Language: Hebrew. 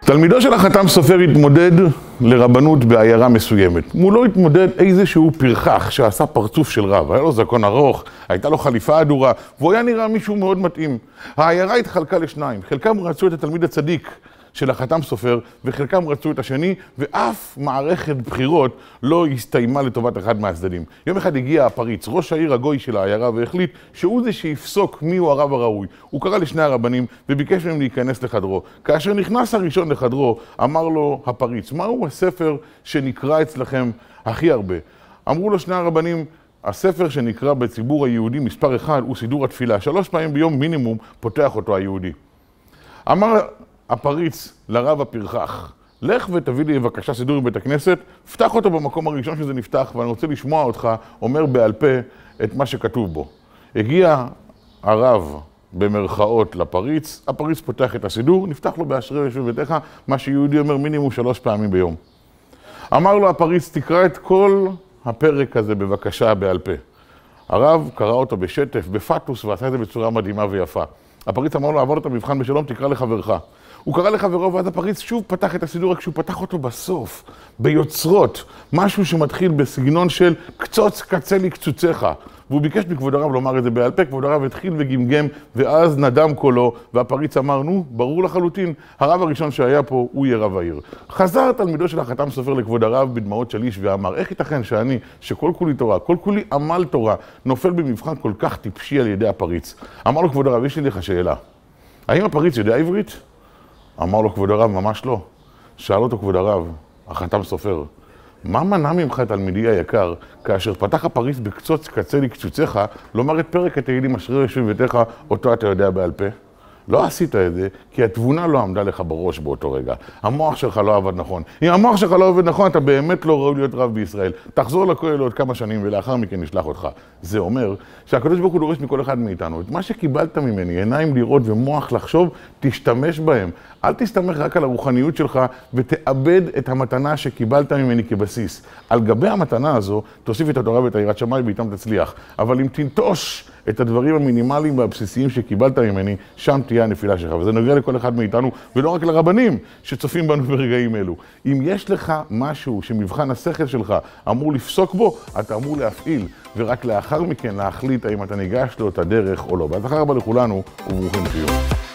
תלמידו של החתם סופר התמודד לרבנות בעיירה מסוימת. מולו התמודד איזשהו פרחח שעשה פרצוף של רב. היה לו זקון ארוך, הייתה לו חליפה אדורה, והוא היה נראה מישהו מאוד מתאים. העיירה התחלקה לשניים. חלקם רצו את התלמיד הצדיק של החתם סופר, וחלקם רצו את השני, ואף מערכת בחירות לא הסתיימה לטובת אחד מהצדדים. יום אחד הגיע הפריץ, ראש העיר הגוי של העיירה, והחליט שהוא זה שיפסוק מיהו הרב הראוי. הוא קרא לשני הרבנים וביקש מהם להיכנס לחדרו. כאשר נכנס הראשון לחדרו, אמר לו הפריץ, מהו הספר שנקרא אצלכם הכי הרבה? אמרו לו שני הרבנים, הספר שנקרא בציבור היהודי מספר אחד הוא סידור התפילה. 3 פעמים ביום מינימום פותח אותו היהודי. אמר הפריץ לרב הפרחח, לך ותביא לי בבקשה סידור בבית הכנסת, פתח אותו במקום הראשון שזה נפתח, ואני רוצה לשמוע אותך אומר בעל פה את מה שכתוב בו. הגיע הרב במרכאות לפריץ, הפריץ פותח את הסידור, נפתח לו באשרי יושב ביתך, מה שיהודי אומר מינימום 3 פעמים ביום. אמר לו הפריץ, תקרא את כל הפרק הזה בבקשה בעל פה. הרב קרא אותו בשטף, בפטוס, ועשה את זה בצורה מדהימה ויפה. הפריץ אמר לו, עבור את המבחן בשלום, תקרא לחברך. הוא קרא לחברו, ואז הפריץ שוב פתח את הסידור, רק שהוא פתח אותו בסוף, ביוצרות, משהו שמתחיל בסגנון של קצוץ קצה לי קצוציך. והוא ביקש מכבוד הרב לומר את זה בעל פה, כבוד הרב התחיל וגמגם, ואז נדם קולו, והפריץ אמר, נו, ברור לחלוטין, הרב הראשון שהיה פה, הוא יהיה רב העיר. חזר תלמידו של החתם סופר לכבוד הרב בדמעות שליש ואמר, איך ייתכן שאני, שכל כולי תורה, כל כולי עמל תורה, נופל במבחן כל כך טיפשי על ידי הפריץ? אמר לו, כבוד הרב, יש לי לך שאלה. האם הפריץ יודע עברית? אמר לו כבוד הרב, ממש לא. שאל אותו כבוד הרב, החתם סופר, מה מנע ממך תלמידי היקר, כאשר פתח הפריץ בקצוץ קצה לי קצוציך, לומר את פרק התהילים אשרי יושב ביתך, אותו אתה יודע בעל פה? לא עשית את זה, כי התבונה לא עמדה לך בראש באותו רגע. המוח שלך לא עבד נכון. אם המוח שלך לא עובד נכון, אתה באמת לא ראוי להיות רב בישראל. תחזור לכולל עוד כמה שנים ולאחר מכן נשלח אותך. זה אומר שהקדוש ברוך הוא דורש מכל אחד מאיתנו. את מה שקיבלת ממני, עיניים לראות ומוח לחשוב, תשתמש בהם. אל תסתמך רק על הרוחניות שלך ותאבד את המתנה שקיבלת ממני כבסיס. על גבי המתנה הזו, תוסיף את התורה ואת היראת שמיים ואיתם תצליח. אבל אם תנטוש את הדברים המינימליים והבסיסיים שקיבלת ממני, שם תהיה הנפילה שלך. וזה נוגע לכל אחד מאיתנו, ולא רק לרבנים שצופים בנו ברגעים אלו. אם יש לך משהו שמבחן השכל שלך אמור לפסוק בו, אתה אמור להפעיל, ורק לאחר מכן להחליט האם אתה ניגש לו את הדרך או לא. בהצלחה רבה לכולנו, וברוכים תהיו.